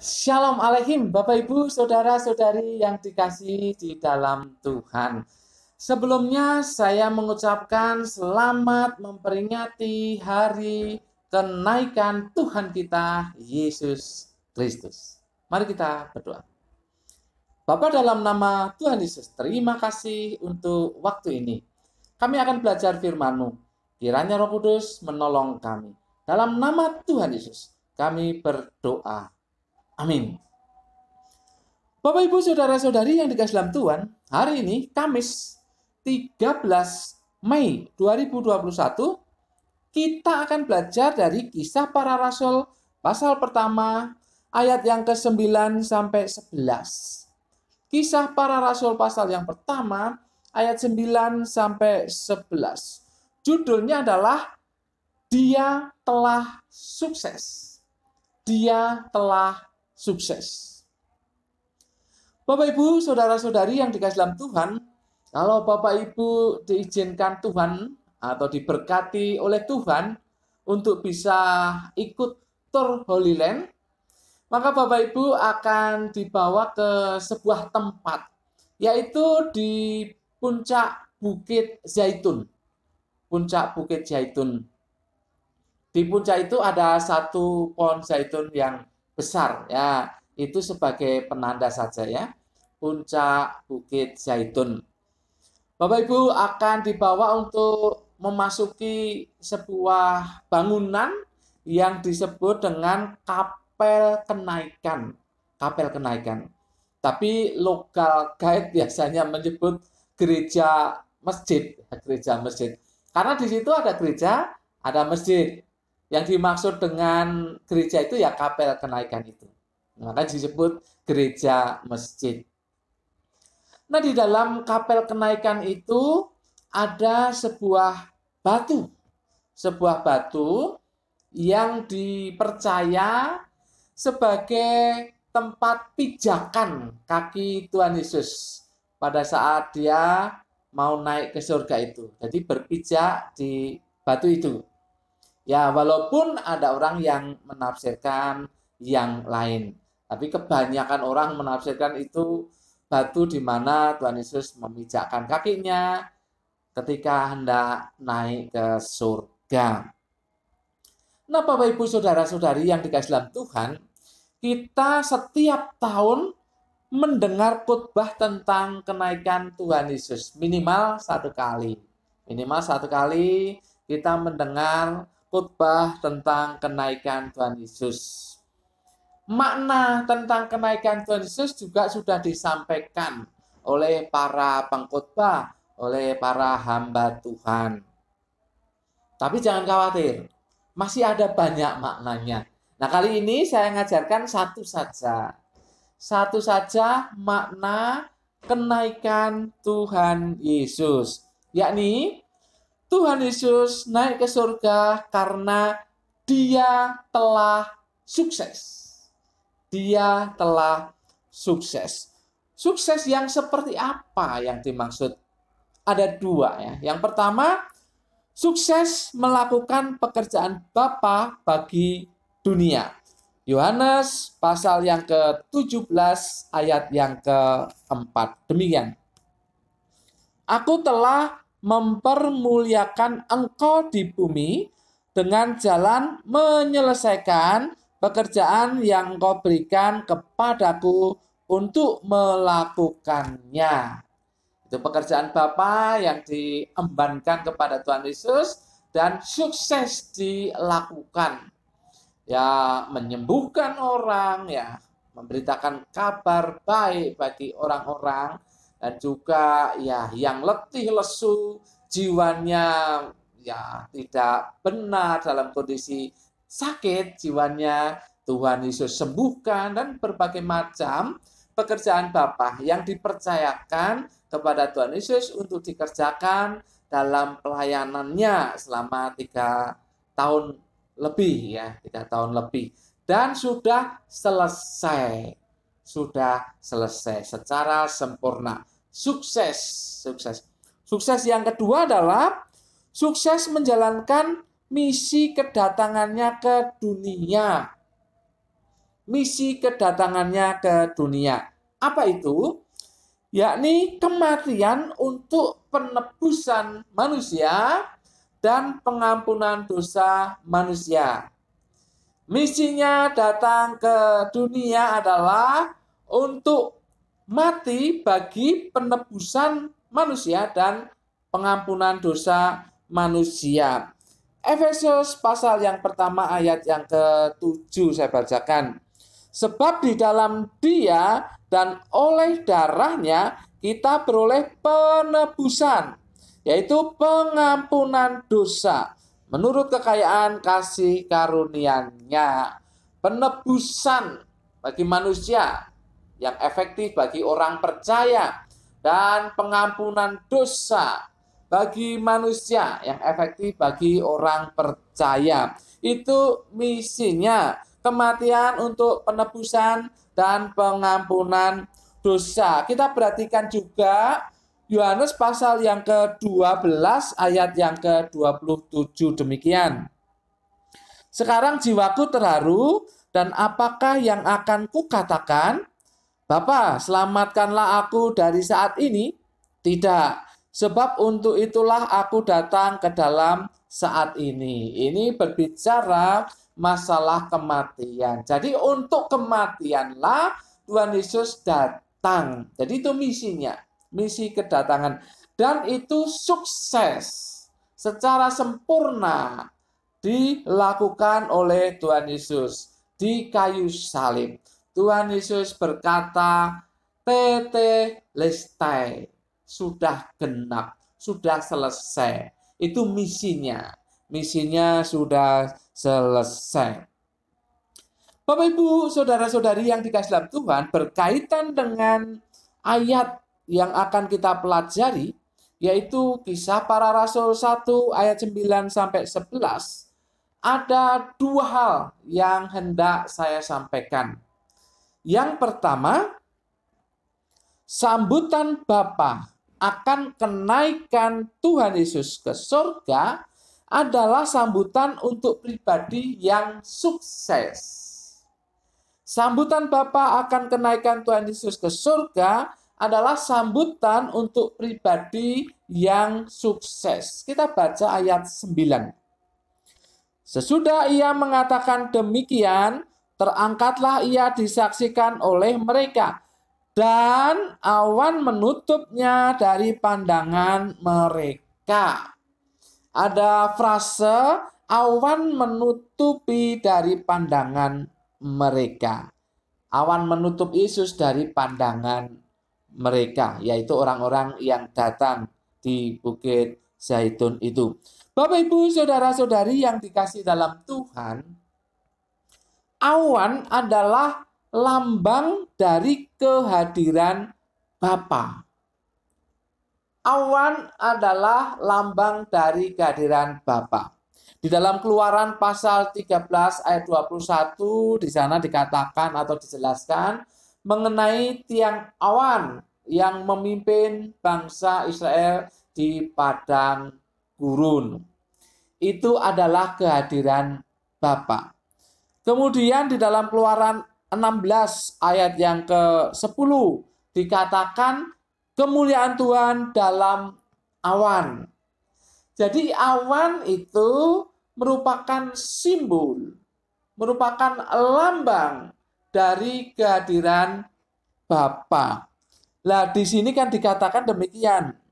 Shalom Aleihim, Bapak Ibu, Saudara-saudari yang dikasihi di dalam Tuhan. Sebelumnya saya mengucapkan selamat memperingati hari kenaikan Tuhan kita, Yesus Kristus. Mari kita berdoa. Bapa, dalam nama Tuhan Yesus, terima kasih untuk waktu ini. Kami akan belajar firman-Mu. Kiranya Roh Kudus menolong kami. Dalam nama Tuhan Yesus, kami berdoa. Amin. Bapak Ibu Saudara-saudari yang dikasihi dalam Tuhan, hari ini Kamis 13 Mei 2021 kita akan belajar dari Kisah Para Rasul pasal pertama ayat yang ke-9 sampai 11. Kisah Para Rasul pasal yang pertama ayat 9 sampai 11. Judulnya adalah Dia telah sukses. Dia telah sukses. Bapak Ibu, saudara-saudari yang dikasihi dalam Tuhan, kalau Bapak Ibu diizinkan Tuhan atau diberkati oleh Tuhan untuk bisa ikut tur Holy Land, maka Bapak Ibu akan dibawa ke sebuah tempat, yaitu di puncak Bukit Zaitun. Puncak Bukit Zaitun. Di puncak itu ada satu pohon zaitun yang besar, ya, itu sebagai penanda saja, ya, puncak Bukit Zaitun. Bapak Ibu akan dibawa untuk memasuki sebuah bangunan yang disebut dengan Kapel Kenaikan. Kapel Kenaikan. Tapi lokal guide biasanya menyebut gereja masjid, karena di situ ada gereja, ada masjid. Yang dimaksud dengan gereja itu ya kapel kenaikan itu. Maka disebut gereja masjid. Nah, di dalam kapel kenaikan itu ada sebuah batu. Sebuah batu yang dipercaya sebagai tempat pijakan kaki Tuhan Yesus pada saat dia mau naik ke surga itu. Jadi berpijak di batu itu. Ya, walaupun ada orang yang menafsirkan yang lain, tapi kebanyakan orang menafsirkan itu batu di mana Tuhan Yesus memijakkan kakinya ketika hendak naik ke surga. Nah, Bapak Ibu Saudara-saudari yang dikasihi dalam Tuhan, kita setiap tahun mendengar khotbah tentang kenaikan Tuhan Yesus minimal satu kali. Minimal satu kali kita mendengar khotbah tentang kenaikan Tuhan Yesus. Makna tentang kenaikan Tuhan Yesus juga sudah disampaikan oleh para pengkhotbah, oleh para hamba Tuhan. Tapi jangan khawatir, masih ada banyak maknanya. Nah, kali ini saya mengajarkan satu saja. Satu saja makna kenaikan Tuhan Yesus, yakni Tuhan Yesus naik ke surga karena Dia telah sukses. Dia telah sukses. Sukses yang seperti apa yang dimaksud? Ada dua, ya. Yang pertama, sukses melakukan pekerjaan Bapa bagi dunia. Yohanes pasal yang ke-17 ayat yang ke-4. Demikian. Aku telah mempermuliakan engkau di bumi dengan jalan menyelesaikan pekerjaan yang engkau berikan kepadaku untuk melakukannya. Itu pekerjaan Bapa yang diembankan kepada Tuhan Yesus dan sukses dilakukan. Ya, menyembuhkan orang, ya, memberitakan kabar baik bagi orang-orang. Dan juga ya yang letih lesu, jiwanya ya tidak benar dalam kondisi sakit, jiwanya Tuhan Yesus sembuhkan, dan berbagai macam pekerjaan Bapa yang dipercayakan kepada Tuhan Yesus untuk dikerjakan dalam pelayanannya selama 3 tahun lebih, ya, 3 tahun lebih, dan sudah selesai secara sempurna. Sukses. Sukses yang kedua adalah sukses menjalankan misi kedatangannya ke dunia. misi kedatangannya ke dunia. Apa itu? Yakni kematian untuk penebusan manusia dan pengampunan dosa manusia. Misinya datang ke dunia adalah untuk mati bagi penebusan manusia dan pengampunan dosa manusia. Efesus pasal yang pertama ayat yang ke-7 saya bacakan. Sebab di dalam Dia dan oleh darahnya kita beroleh penebusan, yaitu pengampunan dosa menurut kekayaan kasih karunia-Nya. Penebusan bagi manusia yang efektif bagi orang percaya dan pengampunan dosa bagi manusia yang efektif bagi orang percaya. Itu misinya, kematian untuk penebusan dan pengampunan dosa. Kita perhatikan juga Yohanes pasal yang ke-12 ayat yang ke-27 demikian. Sekarang jiwaku terharu, dan apakah yang akan kukatakan? Bapa, selamatkanlah aku dari saat ini. Tidak, sebab untuk itulah aku datang ke dalam saat ini. Ini berbicara masalah kematian. Jadi untuk kematianlah Tuhan Yesus datang. Jadi itu misinya, misi kedatangan. Dan itu sukses secara sempurna dilakukan oleh Tuhan Yesus di kayu salib. Tuhan Yesus berkata, tetelestai, sudah genap, sudah selesai. Itu misinya. Misinya sudah selesai. Bapak Ibu, saudara-saudari yang dikasihi dalam Tuhan, berkaitan dengan ayat yang akan kita pelajari, yaitu Kisah Para Rasul 1 ayat 9 sampai 11. Ada dua hal yang hendak saya sampaikan. Yang pertama, sambutan Bapa akan kenaikan Tuhan Yesus ke surga adalah sambutan untuk pribadi yang sukses. Sambutan Bapa akan kenaikan Tuhan Yesus ke surga adalah sambutan untuk pribadi yang sukses. Kita baca ayat 9. Sesudah ia mengatakan demikian, terangkatlah ia disaksikan oleh mereka, dan awan menutupnya dari pandangan mereka. Ada frase awan menutupi dari pandangan mereka. Awan menutup Yesus dari pandangan mereka, yaitu orang-orang yang datang di Bukit Zaitun itu. Bapak, Ibu, saudara-saudari yang dikasihi dalam Tuhan, awan adalah lambang dari kehadiran Bapa. Awan adalah lambang dari kehadiran Bapa. Di dalam Keluaran pasal 13 ayat 21 di sana dikatakan atau dijelaskan mengenai tiang awan yang memimpin bangsa Israel di padang gurun. Itu adalah kehadiran Bapa. Kemudian di dalam Keluaran 16 ayat yang ke-10 dikatakan kemuliaan Tuhan dalam awan. Jadi awan itu merupakan simbol, merupakan lambang dari kehadiran Bapa. Lah di sini kan dikatakan demikian.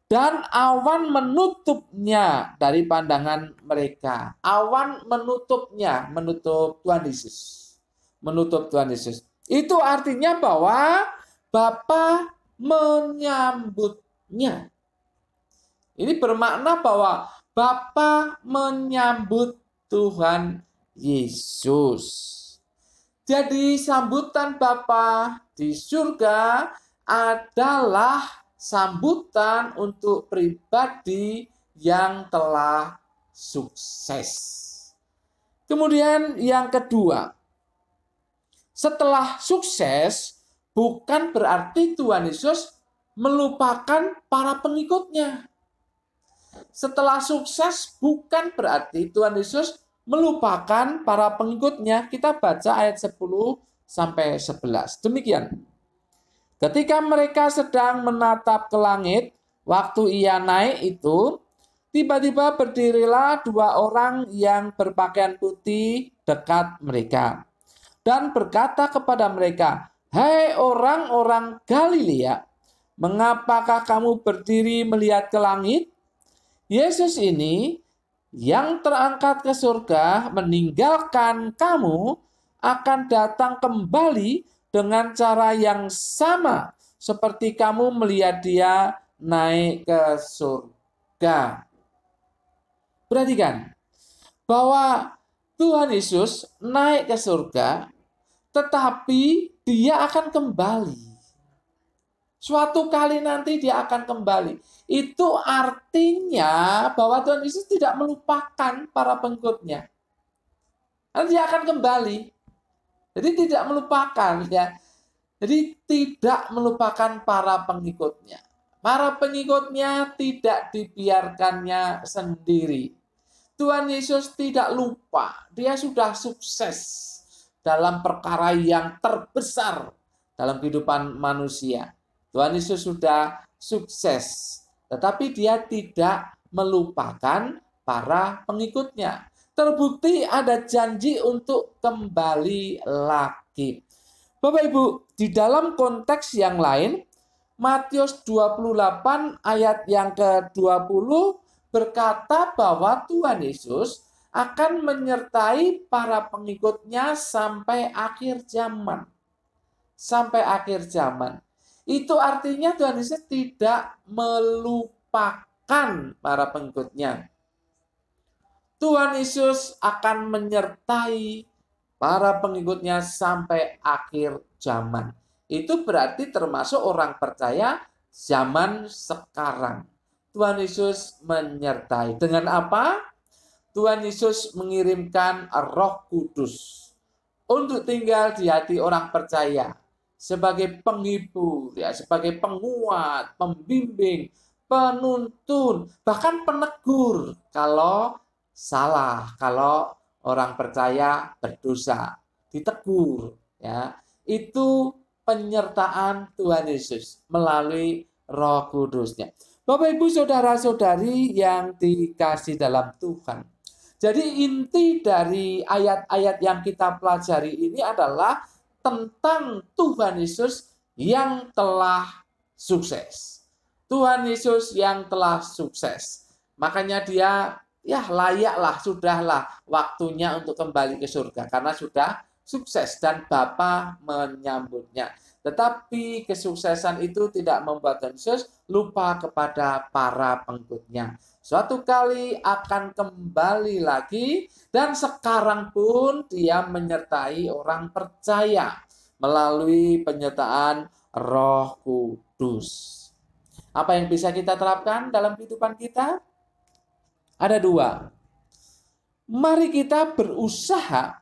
Dan awan menutupnya dari pandangan mereka. Awan menutupnya, menutup Tuhan Yesus. Menutup Tuhan Yesus. Itu artinya bahwa Bapa menyambutnya. Ini bermakna bahwa Bapa menyambut Tuhan Yesus. Jadi sambutan Bapa di surga adalah sambutan untuk pribadi yang telah sukses. Kemudian yang kedua, setelah sukses bukan berarti Tuhan Yesus melupakan para pengikutnya. Setelah sukses bukan berarti Tuhan Yesus melupakan para pengikutnya. Kita baca ayat 10 sampai 11. Demikian. Ketika mereka sedang menatap ke langit, waktu ia naik itu, tiba-tiba berdirilah dua orang yang berpakaian putih dekat mereka dan berkata kepada mereka, "Hai orang-orang Galilea, mengapakah kamu berdiri melihat ke langit? Yesus ini yang terangkat ke surga meninggalkan kamu akan datang kembali dengan cara yang sama seperti kamu melihat dia naik ke surga." Perhatikan bahwa Tuhan Yesus naik ke surga, tetapi dia akan kembali. Suatu kali nanti dia akan kembali. Itu artinya bahwa Tuhan Yesus tidak melupakan para pengikutnya. Nanti dia akan kembali. Jadi tidak melupakan ya. Jadi tidak melupakan para pengikutnya. Para pengikutnya tidak dibiarkannya sendiri. Tuhan Yesus tidak lupa. Dia sudah sukses dalam perkara yang terbesar dalam kehidupan manusia. Tuhan Yesus sudah sukses. Tetapi dia tidak melupakan para pengikutnya. Terbukti ada janji untuk kembali lagi. Bapak Ibu, di dalam konteks yang lain, Matius 28 ayat yang ke-20 berkata bahwa Tuhan Yesus akan menyertai para pengikutnya sampai akhir zaman. Sampai akhir zaman. Itu artinya Tuhan Yesus tidak melupakan para pengikutnya. Tuhan Yesus akan menyertai para pengikutnya sampai akhir zaman. Itu berarti termasuk orang percaya zaman sekarang. Tuhan Yesus menyertai. Dengan apa? Tuhan Yesus mengirimkan Roh Kudus untuk tinggal di hati orang percaya sebagai penghibur, ya, sebagai penguat, pembimbing, penuntun, bahkan penegur kalau salah, kalau orang percaya berdosa, ditegur, ya. Itu penyertaan Tuhan Yesus melalui Roh Kudusnya. Bapak Ibu saudara-saudari yang dikasih dalam Tuhan. Jadi inti dari ayat-ayat yang kita pelajari ini adalah tentang Tuhan Yesus yang telah sukses. Tuhan Yesus yang telah sukses. Makanya dia layaklah, sudahlah waktunya untuk kembali ke surga karena sudah sukses dan Bapa menyambutnya. Tetapi kesuksesan itu tidak membuat Tuhan Yesus lupa kepada para pengikutnya. Suatu kali akan kembali lagi dan sekarang pun dia menyertai orang percaya melalui penyertaan Roh Kudus. Apa yang bisa kita terapkan dalam kehidupan kita? Ada dua. Mari kita berusaha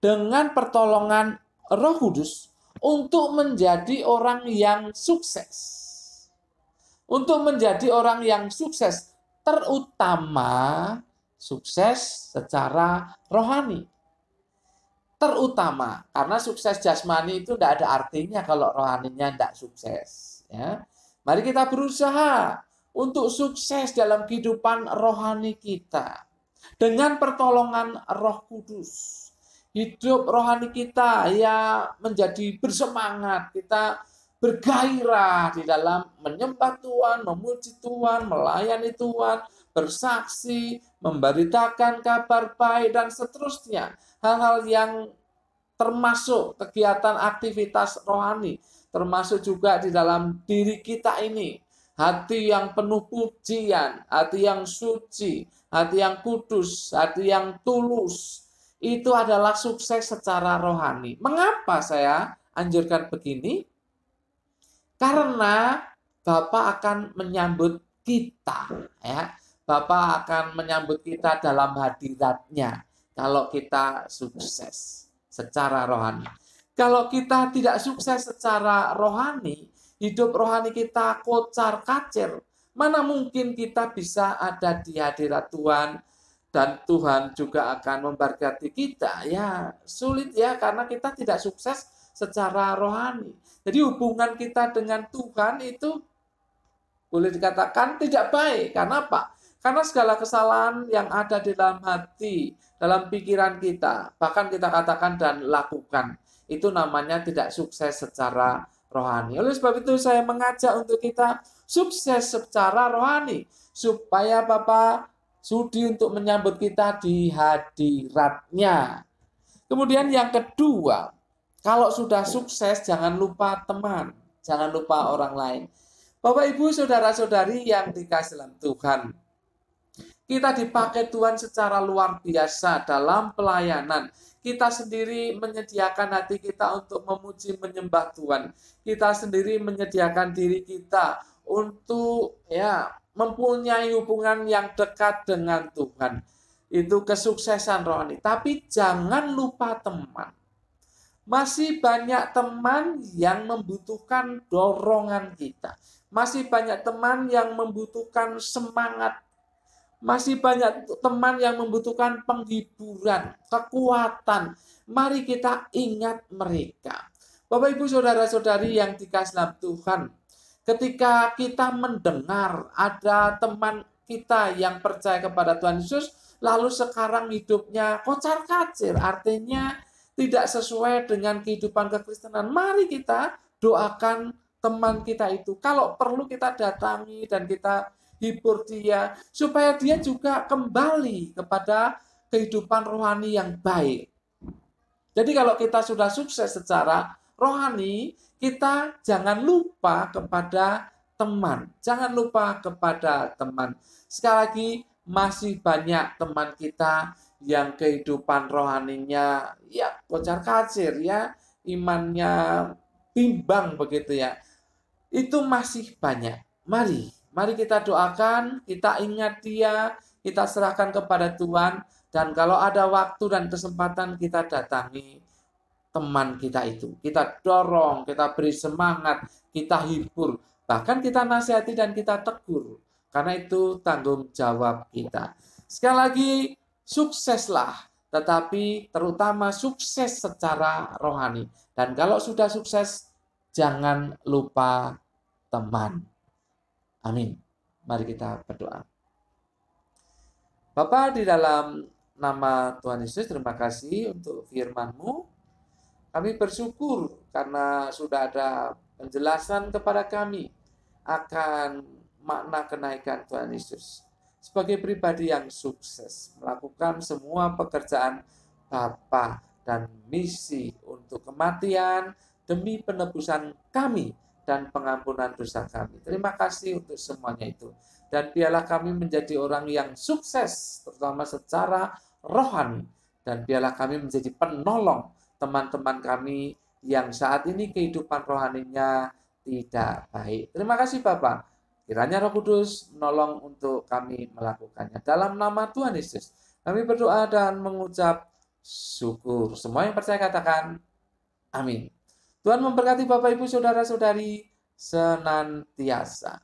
dengan pertolongan Roh Kudus untuk menjadi orang yang sukses. Untuk menjadi orang yang sukses, terutama sukses secara rohani. Terutama, karena sukses jasmani itu tidak ada artinya kalau rohaninya tidak sukses. Ya. Mari kita berusaha untuk sukses dalam kehidupan rohani kita. Dengan pertolongan Roh Kudus. Hidup rohani kita ya menjadi bersemangat, kita bergairah di dalam menyembah Tuhan, memuji Tuhan, melayani Tuhan, bersaksi, memberitakan kabar baik, dan seterusnya. Hal-hal yang termasuk kegiatan aktivitas rohani, termasuk juga di dalam diri kita ini. Hati yang penuh pujian, hati yang suci, hati yang kudus, hati yang tulus. Itu adalah sukses secara rohani. Mengapa saya anjurkan begini? Karena Bapa akan menyambut kita, ya. Bapa akan menyambut kita dalam hadiratnya kalau kita sukses secara rohani. Kalau kita tidak sukses secara rohani, hidup rohani kita kocar-kacir, mana mungkin kita bisa ada di hadirat Tuhan dan Tuhan juga akan memberkati kita. Ya, sulit ya karena kita tidak sukses secara rohani. Jadi hubungan kita dengan Tuhan itu boleh dikatakan tidak baik. Karena apa? Karena segala kesalahan yang ada di dalam hati, dalam pikiran kita, bahkan kita katakan dan lakukan, itu namanya tidak sukses secara rohani. Oleh sebab itu saya mengajak untuk kita sukses secara rohani, supaya Bapak sudi untuk menyambut kita di hadiratnya. Kemudian yang kedua, kalau sudah sukses jangan lupa teman, jangan lupa orang lain. Bapak, Ibu, saudara-saudari yang dikasihi dalam Tuhan, kita dipakai Tuhan secara luar biasa dalam pelayanan. Kita sendiri menyediakan hati kita untuk memuji menyembah Tuhan. Kita sendiri menyediakan diri kita untuk mempunyai hubungan yang dekat dengan Tuhan. Itu kesuksesan rohani. Tapi jangan lupa teman. Masih banyak teman yang membutuhkan dorongan kita. Masih banyak teman yang membutuhkan semangat. Masih banyak teman yang membutuhkan penghiburan, kekuatan. Mari kita ingat mereka. Bapak, Ibu, saudara-saudari yang dikasihi dalam Tuhan, ketika kita mendengar ada teman kita yang percaya kepada Tuhan Yesus, lalu sekarang hidupnya kocar-kacir, artinya tidak sesuai dengan kehidupan kekristenan, mari kita doakan teman kita itu. Kalau perlu kita datangi dan kita hibur dia, supaya dia juga kembali kepada kehidupan rohani yang baik. Jadi kalau kita sudah sukses secara rohani, kita jangan lupa kepada teman. Jangan lupa kepada teman. Sekali lagi, masih banyak teman kita yang kehidupan rohaninya kocar-kacir, imannya bimbang begitu ya. Itu masih banyak. Mari kita doakan, kita ingat dia, kita serahkan kepada Tuhan, dan kalau ada waktu dan kesempatan kita datangi teman kita itu. Kita dorong, kita beri semangat, kita hibur, bahkan kita nasihati dan kita tegur. Karena itu tanggung jawab kita. Sekali lagi, sukseslah, tetapi terutama sukses secara rohani. Dan kalau sudah sukses, jangan lupa teman. Amin. Mari kita berdoa. Bapa, di dalam nama Tuhan Yesus, terima kasih untuk firman-Mu. Kami bersyukur karena sudah ada penjelasan kepada kami akan makna kenaikan Tuhan Yesus. Sebagai pribadi yang sukses, melakukan semua pekerjaan Bapa dan misi untuk kematian demi penebusan kami dan pengampunan dosa kami. Terima kasih untuk semuanya itu. Dan biarlah kami menjadi orang yang sukses, terutama secara rohani. Dan biarlah kami menjadi penolong teman-teman kami yang saat ini kehidupan rohaninya tidak baik. Terima kasih Bapak. Kiranya Roh Kudus menolong untuk kami melakukannya. Dalam nama Tuhan Yesus, kami berdoa dan mengucap syukur. Semua yang percaya katakan amin. Tuhan memberkati Bapak, Ibu, saudara-saudari senantiasa.